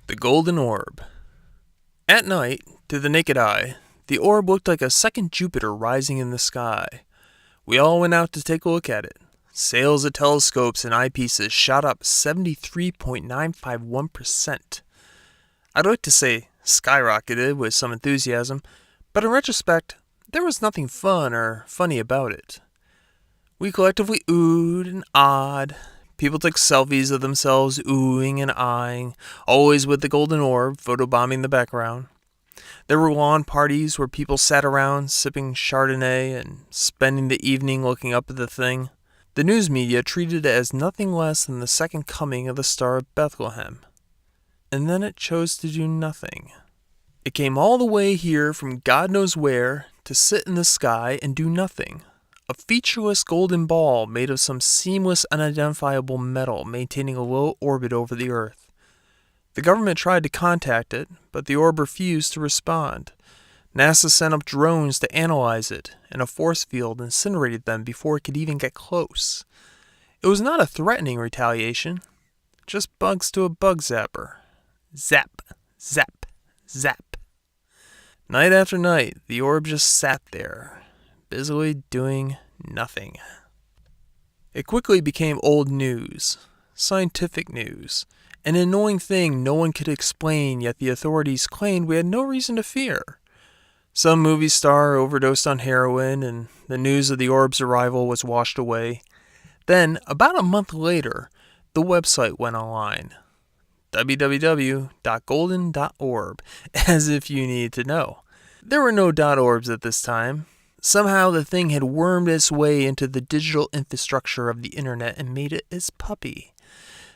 The Golden Orb. At night, to the naked eye, the orb looked like a second Jupiter rising in the sky. We all went out to take a look at it. Sales of telescopes and eyepieces shot up 73.951%. I'd like to say skyrocketed with some enthusiasm, but in retrospect, there was nothing fun or funny about it. We collectively oohed and ahed. People took selfies of themselves oohing and eyeing, always with the golden orb photobombing the background. There were lawn parties where people sat around sipping Chardonnay and spending the evening looking up at the thing. The news media treated it as nothing less than the second coming of the Star of Bethlehem. And then it chose to do nothing. It came all the way here from God knows where to sit in the sky and do nothing. A featureless golden ball made of some seamless, unidentifiable metal maintaining a low orbit over the Earth. The government tried to contact it, but the orb refused to respond. NASA sent up drones to analyze it, and a force field incinerated them before it could even get close. It was not a threatening retaliation, just bugs to a bug zapper. Zap, zap, zap. Night after night, the orb just sat there, busily doing nothing. It quickly became old news, scientific news, an annoying thing no one could explain, yet the authorities claimed we had no reason to fear. Some movie star overdosed on heroin, and the news of the orb's arrival was washed away. Then, about a month later, the website went online. www.golden.orb, as if you needed to know. There were no .orbs at this time. Somehow the thing had wormed its way into the digital infrastructure of the internet and made it its puppy.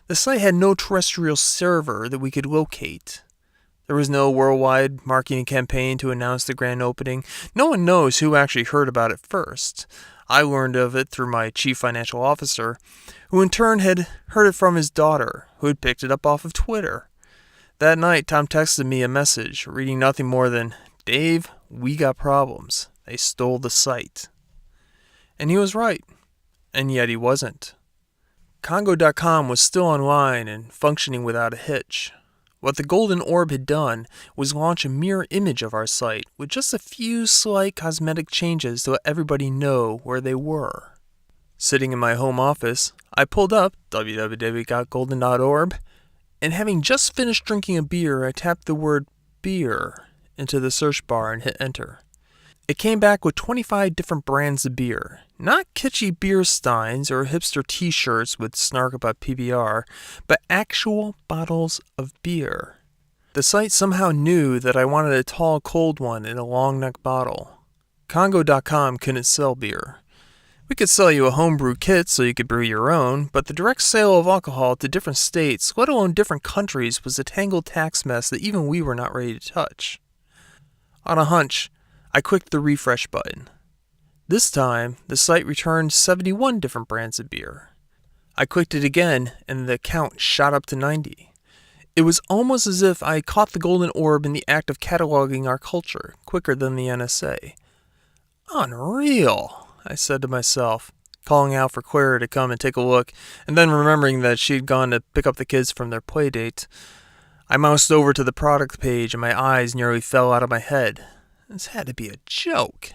The site had no terrestrial server that we could locate. There was no worldwide marketing campaign to announce the grand opening. No one knows who actually heard about it first. I learned of it through my chief financial officer, who in turn had heard it from his daughter, who had picked it up off of Twitter. That night, Tom texted me a message, reading nothing more than, "Dave, we got problems. They stole the site." And he was right. And yet he wasn't. Congo.com was still online and functioning without a hitch. What the Golden Orb had done was launch a mirror image of our site with just a few slight cosmetic changes to let everybody know where they were. Sitting in my home office, I pulled up www.golden.orb, and having just finished drinking a beer, I tapped the word beer into the search bar and hit enter. It came back with 25 different brands of beer. Not kitschy beer steins or hipster t-shirts with snark about PBR, but actual bottles of beer. The site somehow knew that I wanted a tall, cold one in a long neck bottle. Congo.com couldn't sell beer. We could sell you a homebrew kit so you could brew your own, but the direct sale of alcohol to different states, let alone different countries, was a tangled tax mess that even we were not ready to touch. On a hunch, I clicked the refresh button. This time, the site returned 71 different brands of beer. I clicked it again, and the count shot up to 90. It was almost as if I caught the Golden Orb in the act of cataloging our culture, quicker than the NSA. Unreal, I said to myself, calling out for Clara to come and take a look, and then remembering that she'd gone to pick up the kids from their play date. I moused over to the product page, and my eyes nearly fell out of my head. This had to be a joke.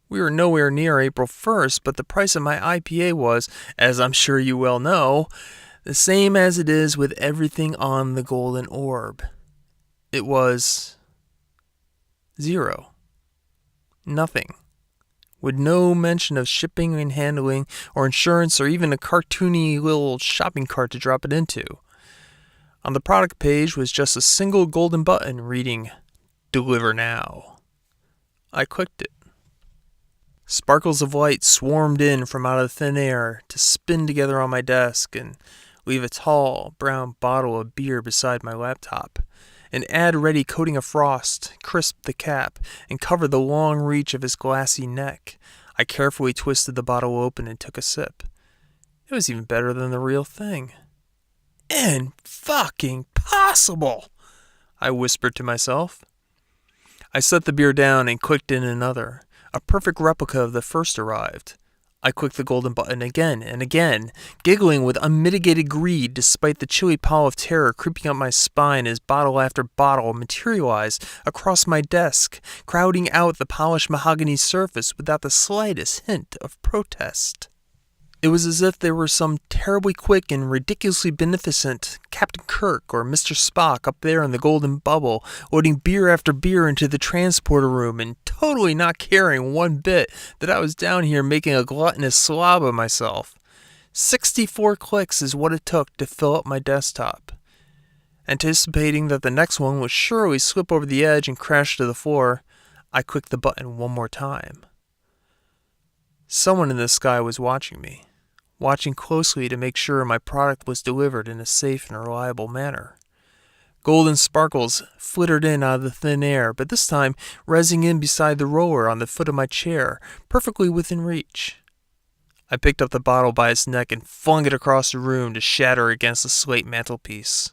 We were nowhere near April 1st, but the price of my IPA was, as I'm sure you well know, the same as it is with everything on the Golden Orb. It was $0. Nothing. With no mention of shipping and handling, or insurance, or even a cartoony little shopping cart to drop it into. On the product page was just a single golden button reading, "Deliver now." I clicked it. Sparkles of light swarmed in from out of thin air to spin together on my desk and leave a tall, brown bottle of beer beside my laptop. An ad-ready coating of frost crisped the cap and covered the long reach of his glassy neck. I carefully twisted the bottle open and took a sip. It was even better than the real thing. "In-fucking-possible!" I whispered to myself. I set the beer down and clicked in another. A perfect replica of the first arrived. I clicked the golden button again and again, giggling with unmitigated greed despite the chilly pall of terror creeping up my spine as bottle after bottle materialized across my desk, crowding out the polished mahogany surface without the slightest hint of protest. It was as if there were some terribly quick and ridiculously beneficent Captain Kirk or Mr. Spock up there in the golden bubble, loading beer after beer into the transporter room and totally not caring one bit that I was down here making a gluttonous slob of myself. 64 clicks is what it took to fill up my desktop. Anticipating that the next one would surely slip over the edge and crash to the floor, I clicked the button one more time. Someone in the sky was watching me. Watching closely to make sure my product was delivered in a safe and reliable manner. Golden sparkles flittered in out of the thin air, but this time rezzing in beside the roller on the foot of my chair, perfectly within reach. I picked up the bottle by its neck and flung it across the room to shatter against the slate mantelpiece.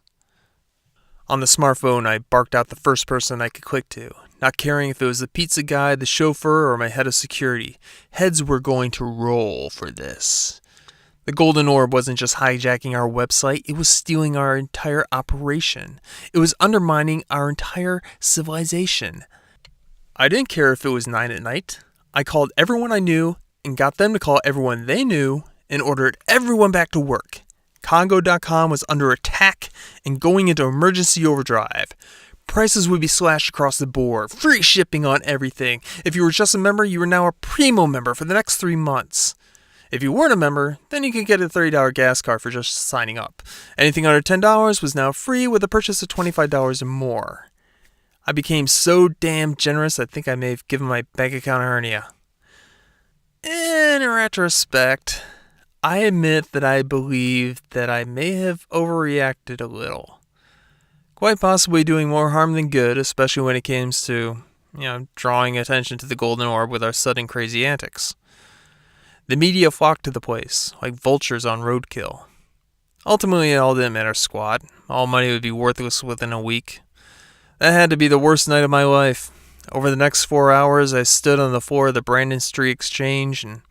On the smartphone, I barked out the first person I could click to, not caring if it was the pizza guy, the chauffeur, or my head of security. Heads were going to roll for this. The Golden Orb wasn't just hijacking our website, it was stealing our entire operation. It was undermining our entire civilization. I didn't care if it was 9 at night. I called everyone I knew and got them to call everyone they knew and ordered everyone back to work. Congo.com was under attack and going into emergency overdrive. Prices would be slashed across the board, free shipping on everything. If you were just a member, you were now a Primo member for the next 3 months. If you weren't a member, then you could get a $30 gas card for just signing up. Anything under $10 was now free with a purchase of $25 or more. I became so damn generous I think I may have given my bank account a hernia. In retrospect, I admit that I believe that I may have overreacted a little. Quite possibly doing more harm than good, especially when it comes to, drawing attention to the Golden Orb with our sudden crazy antics. The media flocked to the place, like vultures on roadkill. Ultimately, it all didn't matter squat. All money would be worthless within a week. That had to be the worst night of my life. Over the next 4 hours, I stood on the floor of the Brandon Street Exchange and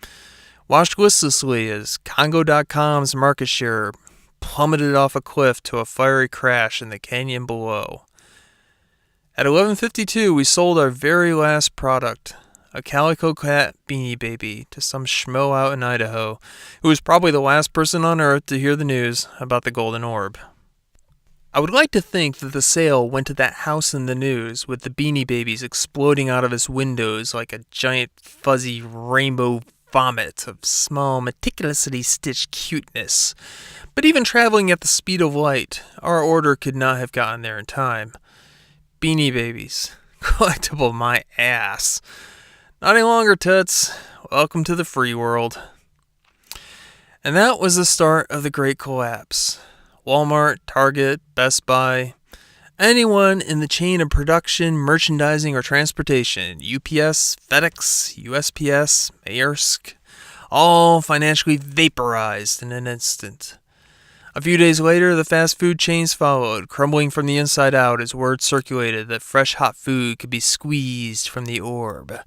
watched listlessly as Congo.com's market share plummeted off a cliff to a fiery crash in the canyon below. At 11:52, we sold our very last product, a calico cat beanie baby, to some schmo out in Idaho, who was probably the last person on earth to hear the news about the Golden Orb. I would like to think that the sale went to that house in the news with the beanie babies exploding out of its windows like a giant fuzzy rainbow vomit of small, meticulously stitched cuteness. But even traveling at the speed of light, our order could not have gotten there in time. Beanie babies. Collectible my ass. Not any longer, toots. Welcome to the free world. And that was the start of the Great Collapse. Walmart, Target, Best Buy, anyone in the chain of production, merchandising, or transportation, UPS, FedEx, USPS, Maersk, all financially vaporized in an instant. A few days later, the fast food chains followed, crumbling from the inside out as word circulated that fresh hot food could be squeezed from the orb.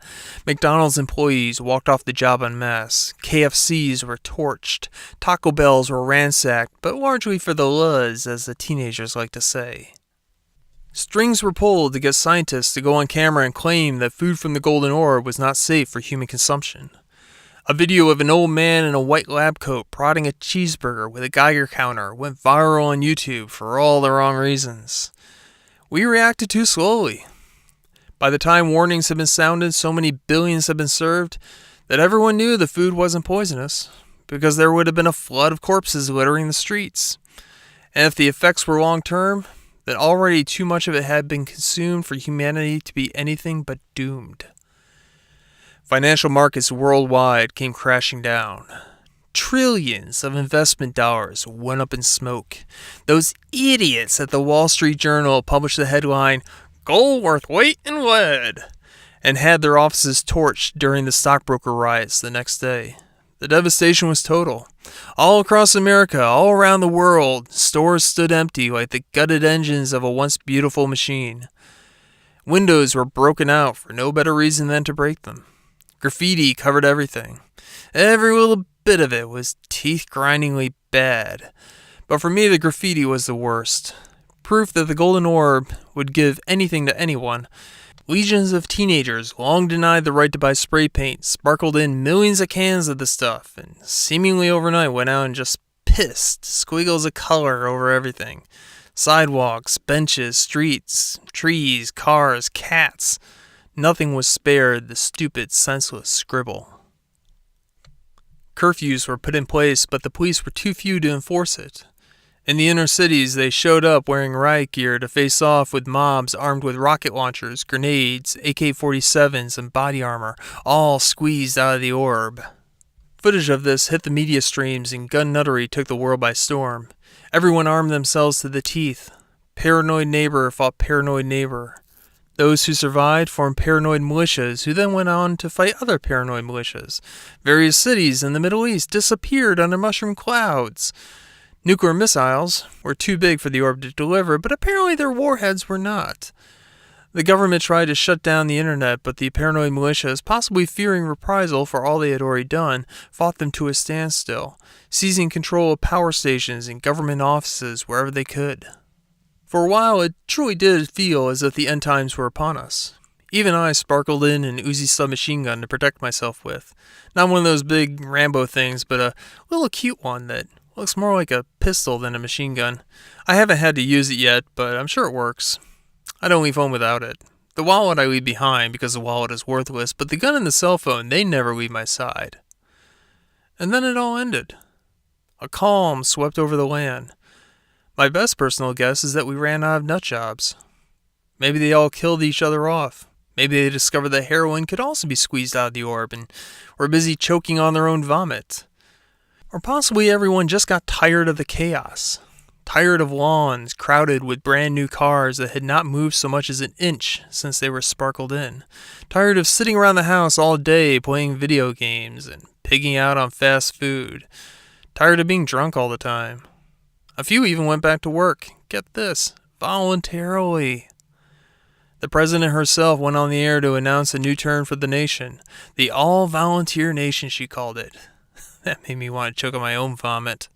McDonald's employees walked off the job en masse. KFCs were torched. Taco Bells were ransacked, but largely for the luz, as the teenagers like to say. Strings were pulled to get scientists to go on camera and claim that food from the Golden Orb was not safe for human consumption. A video of an old man in a white lab coat prodding a cheeseburger with a Geiger counter went viral on YouTube for all the wrong reasons. We reacted too slowly. By the time warnings had been sounded, so many billions had been served that everyone knew the food wasn't poisonous, because there would have been a flood of corpses littering the streets. And if the effects were long-term, then already too much of it had been consumed for humanity to be anything but doomed. Financial markets worldwide came crashing down. Trillions of investment dollars went up in smoke. Those idiots at the Wall Street Journal published the headline, "Gold worth weight in lead," and had their offices torched during the stockbroker riots the next day. The devastation was total. All across America, all around the world, stores stood empty like the gutted engines of a once beautiful machine. Windows were broken out for no better reason than to break them. Graffiti covered everything. Every little bit of it was teeth-grindingly bad. But for me, the graffiti was the worst. Proof that the Golden Orb would give anything to anyone. Legions of teenagers, long denied the right to buy spray paint, sparkled in millions of cans of the stuff, and seemingly overnight went out and just pissed squiggles of color over everything. Sidewalks, benches, streets, trees, cars, cats. Nothing was spared the stupid, senseless scribble. Curfews were put in place, but the police were too few to enforce it. In the inner cities, they showed up wearing riot gear to face off with mobs armed with rocket launchers, grenades, AK-47s, and body armor, all squeezed out of the orb. Footage of this hit the media streams, and gun nuttery took the world by storm. Everyone armed themselves to the teeth. Paranoid neighbor fought paranoid neighbor. Those who survived formed paranoid militias, who then went on to fight other paranoid militias. Various cities in the Middle East disappeared under mushroom clouds. Nuclear missiles were too big for the orb to deliver, but apparently their warheads were not. The government tried to shut down the internet, but the paranoid militias, possibly fearing reprisal for all they had already done, fought them to a standstill, seizing control of power stations and government offices wherever they could. For a while, it truly did feel as if the end times were upon us. Even I sparkled in an Uzi submachine gun to protect myself with. Not one of those big Rambo things, but a little cute one that looks more like a pistol than a machine gun. I haven't had to use it yet, but I'm sure it works. I don't leave home without it. The wallet I leave behind because the wallet is worthless, but the gun and the cell phone, they never leave my side. And then it all ended. A calm swept over the land. My best personal guess is that we ran out of nut jobs. Maybe they all killed each other off. Maybe they discovered that heroin could also be squeezed out of the orb and were busy choking on their own vomit. Or possibly everyone just got tired of the chaos. Tired of lawns crowded with brand new cars that had not moved so much as an inch since they were sparkled in. Tired of sitting around the house all day playing video games and pigging out on fast food. Tired of being drunk all the time. A few even went back to work, get this, voluntarily. The president herself went on the air to announce a new turn for the nation. The all-volunteer nation, she called it. That made me want to choke on my own vomit.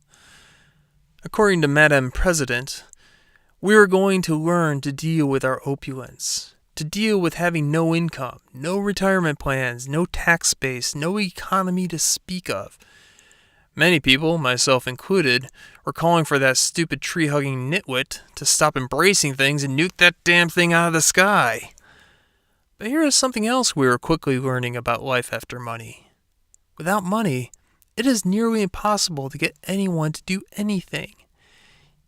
According to Madam President, we are going to learn to deal with our opulence, to deal with having no income, no retirement plans, no tax base, no economy to speak of. Many people, myself included, were calling for that stupid tree-hugging nitwit to stop embracing things and nuke that damn thing out of the sky. But here is something else we were quickly learning about life after money. Without money, it is nearly impossible to get anyone to do anything.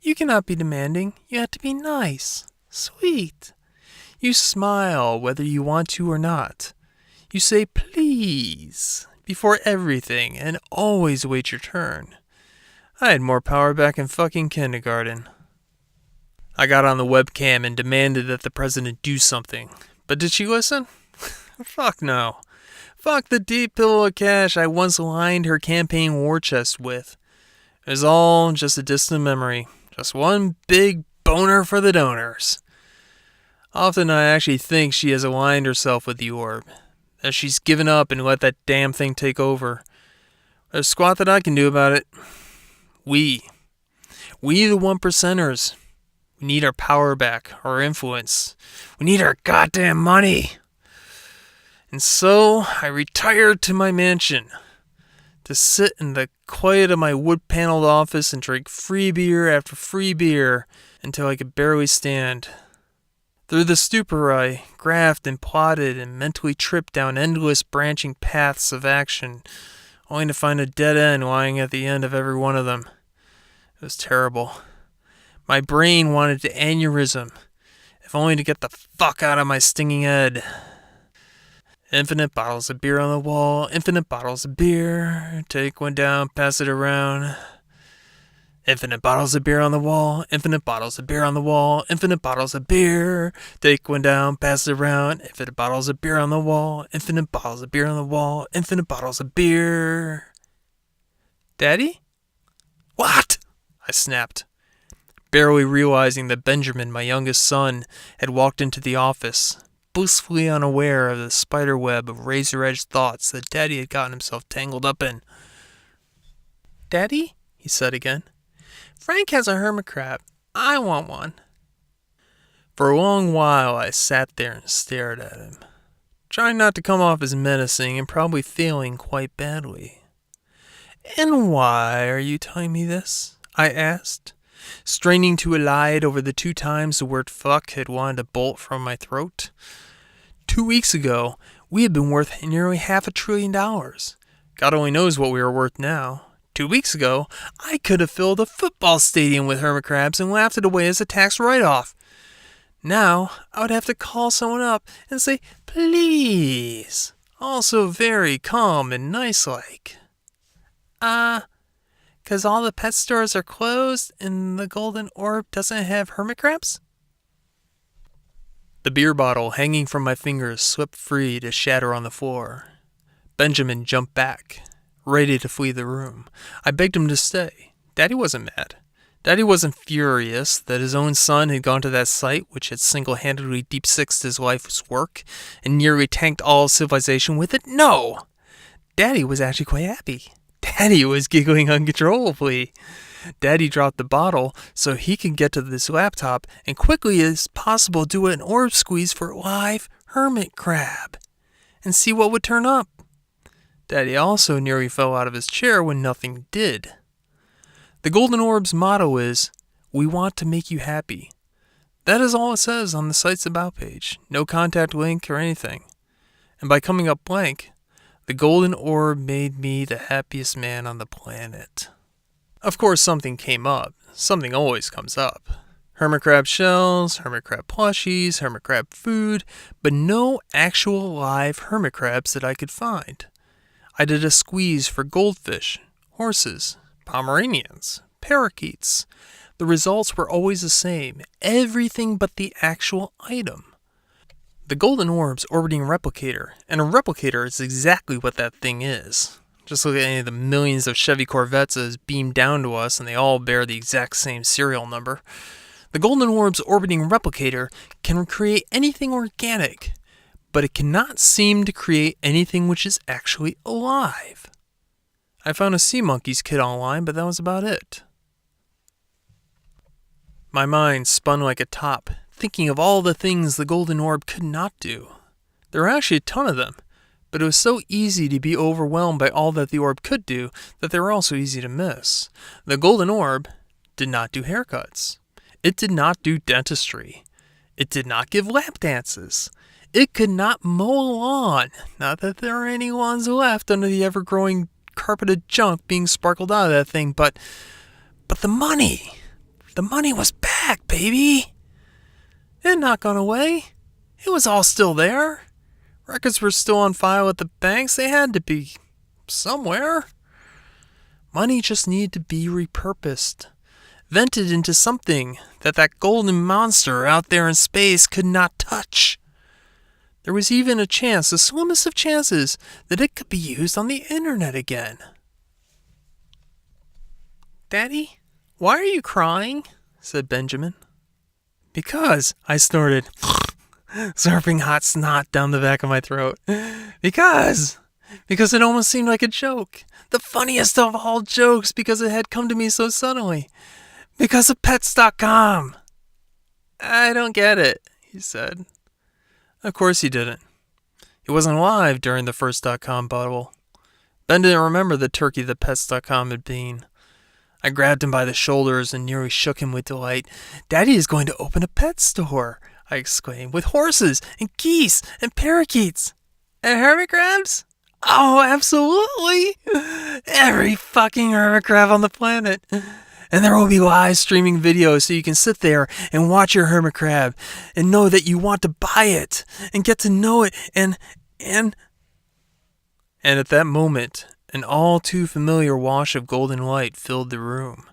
You cannot be demanding. You have to be nice, sweet. You smile whether you want to or not. You say please before everything and always wait your turn. I had more power back in fucking kindergarten. I got on the webcam and demanded that the president do something. But did she listen? Fuck no. Fuck the deep pillow of cash I once lined her campaign war chest with. It was all just a distant memory. Just one big boner for the donors. Often I actually think she has aligned herself with the orb. That she's given up and let that damn thing take over. There's squat that I can do about it. We the 1%ers. We need our power back, our influence. We need our goddamn money. And so I retired to my mansion to sit in the quiet of my wood-paneled office and drink free beer after free beer until I could barely stand. Through the stupor I graphed and plotted and mentally tripped down endless branching paths of action, only to find a dead end lying at the end of every one of them. It was terrible. My brain wanted to aneurysm, if only to get the fuck out of my stinging head. Infinite bottles of beer on the wall, infinite bottles of beer. Take one down, pass it around. Infinite bottles of beer on the wall, infinite bottles of beer on the wall, infinite bottles of beer. Take one down, pass it around. Infinite bottles of beer on the wall, infinite bottles of beer on the wall, infinite bottles of beer. Daddy? What? I snapped, barely realizing that Benjamin, my youngest son, had walked into the office, blissfully unaware of the spider web of razor-edged thoughts that Daddy had gotten himself tangled up in. "Daddy," he said again, "Frank has a hermit crab. I want one." For a long while I sat there and stared at him, trying not to come off as menacing and probably failing quite badly. "And why are you telling me this?" I asked, straining to elide over the 2 times the word fuck had wanted to bolt from my throat. 2 weeks ago, we had been worth nearly $500 billion. God only knows what we were worth now. 2 weeks ago, I could have filled a football stadium with hermit crabs and laughed it away as a tax write-off. Now, I would have to call someone up and say, "Please," also very calm and nice-like. "'Cause all the pet stores are closed and the Golden Orb doesn't have hermit crabs?" The beer bottle hanging from my fingers slipped free to shatter on the floor. Benjamin jumped back, ready to flee the room. I begged him to stay. Daddy wasn't mad. Daddy wasn't furious that his own son had gone to that site which had single-handedly deep-sixed his life's work and nearly tanked all of civilization with it. No! Daddy was actually quite happy. Daddy was giggling uncontrollably. Daddy dropped the bottle so he could get to this laptop and quickly as possible do an orb squeeze for a live hermit crab and see what would turn up. Daddy also nearly fell out of his chair when nothing did. The Golden Orb's motto is, "We want to make you happy." That is all it says on the site's about page. No contact link or anything. And by coming up blank, the Golden Orb made me the happiest man on the planet. Of course, something came up. Something always comes up. Hermit crab shells, hermit crab plushies, hermit crab food, but no actual live hermit crabs that I could find. I did a squeeze for goldfish, horses, Pomeranians, parakeets. The results were always the same. Everything but the actual item. The Golden Orb's orbiting replicator, and a replicator is exactly what that thing is. Just look at any of the millions of Chevy Corvettes that has beamed down to us, and they all bear the exact same serial number. The Golden Orb's orbiting replicator can create anything organic, but it cannot seem to create anything which is actually alive. I found a sea monkey's kit online, but that was about it. My mind spun like a top, thinking of all the things the Golden Orb could not do. There were actually a ton of them, but it was so easy to be overwhelmed by all that the orb could do that they were also easy to miss. The Golden Orb did not do haircuts. It did not do dentistry. It did not give lap dances. It could not mow a lawn. Not that there are any lawns left under the ever-growing carpeted junk being sparkled out of that thing, but the money was back, baby. It had not gone away. It was all still there. Records were still on file at the banks. They had to be somewhere. Money just needed to be repurposed, vented into something that golden monster out there in space could not touch. There was even a chance, the slimmest of chances, that it could be used on the internet again. "Daddy, why are you crying?" said Benjamin. "Because," I snorted, slurping hot snot down the back of my throat. Because it almost seemed like a joke. The funniest of all jokes because it had come to me so suddenly. Because of pets.com. "I don't get it," he said. Of course he didn't. He wasn't alive during the first .com bubble. Ben didn't remember the turkey that pets.com had been. I grabbed him by the shoulders and nearly shook him with delight. "Daddy is going to open a pet store," I exclaimed, "with horses and geese and parakeets. And hermit crabs? Oh, absolutely. Every fucking hermit crab on the planet. And there will be live streaming videos so you can sit there and watch your hermit crab and know that you want to buy it and get to know it and at that moment, an all too familiar wash of golden light filled the room.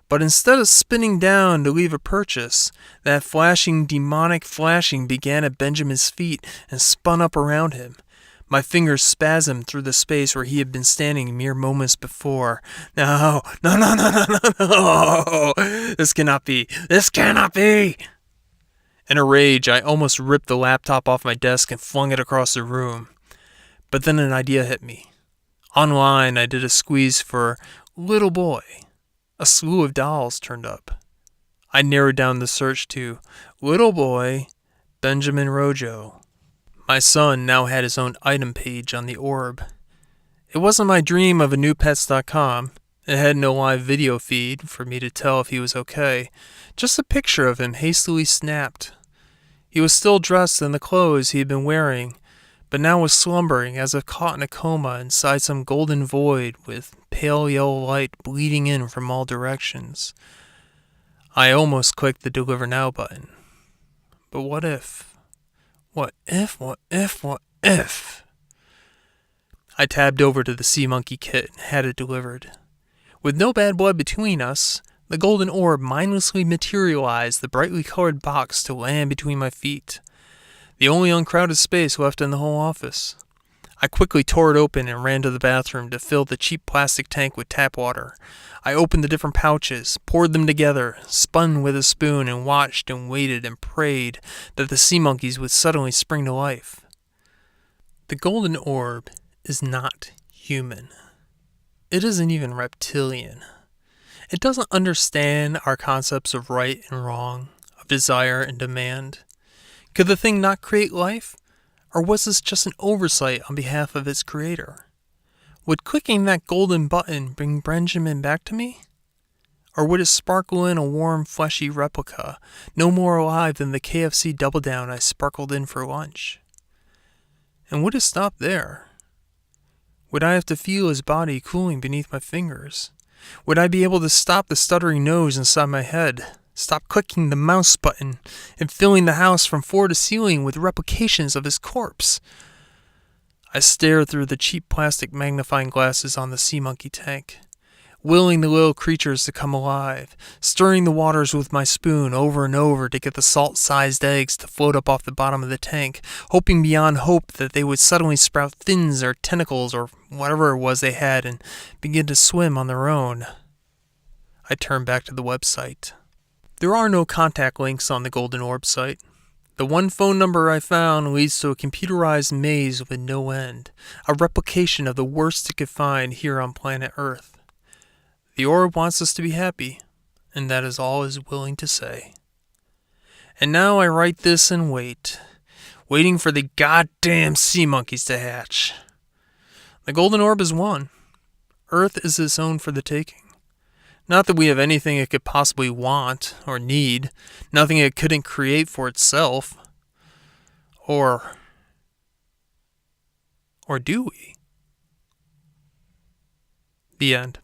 But instead of spinning down to leave a purchase, that flashing, demonic flashing began at Benjamin's feet and spun up around him. My fingers spasmed through the space where he had been standing mere moments before. No. This cannot be. In a rage, I almost ripped the laptop off my desk and flung it across the room. But then an idea hit me. Online, I did a squeeze for little boy. A slew of dolls turned up. I narrowed down the search to little boy Benjamin Rojo. My son now had his own item page on the Orb. It wasn't my dream of a newpets.com. It had no live video feed for me to tell if he was okay. Just a picture of him hastily snapped. He was still dressed in the clothes he had been wearing, but now was slumbering as if caught in a coma inside some golden void with pale yellow light bleeding in from all directions. I almost clicked the Deliver Now button. But what if? What if? I tabbed over to the Sea Monkey kit and had it delivered. With no bad blood between us, the Golden Orb mindlessly materialized the brightly colored box to land between my feet. The only uncrowded space left in the whole office. I quickly tore it open and ran to the bathroom to fill the cheap plastic tank with tap water. I opened the different pouches, poured them together, spun with a spoon, and watched and waited and prayed that the sea monkeys would suddenly spring to life. The Golden Orb is not human. It isn't even reptilian. It doesn't understand our concepts of right and wrong, of desire and demand. Could the thing not create life? Or was this just an oversight on behalf of its creator? Would clicking that golden button bring Benjamin back to me? Or would it sparkle in a warm, fleshy replica, no more alive than the KFC Double Down I sparkled in for lunch? And would it stop there? Would I have to feel his body cooling beneath my fingers? Would I be able to stop the stuttering nose inside my head? Stop clicking the mouse button and filling the house from floor to ceiling with replications of his corpse? I stared through the cheap plastic magnifying glasses on the sea monkey tank, willing the little creatures to come alive, stirring the waters with my spoon over and over to get the salt-sized eggs to float up off the bottom of the tank, hoping beyond hope that they would suddenly sprout fins or tentacles or whatever it was they had and begin to swim on their own. I turned back to the website. There are no contact links on the Golden Orb site. The one phone number I found leads to a computerized maze with no end, a replication of the worst it could find here on planet Earth. The Orb wants us to be happy, and that is all it is willing to say. And now I write this and wait, waiting for the goddamn sea monkeys to hatch. The Golden Orb is won. Earth is its own for the taking. Not that we have anything it could possibly want or need, nothing it couldn't create for itself. Or do we? The end.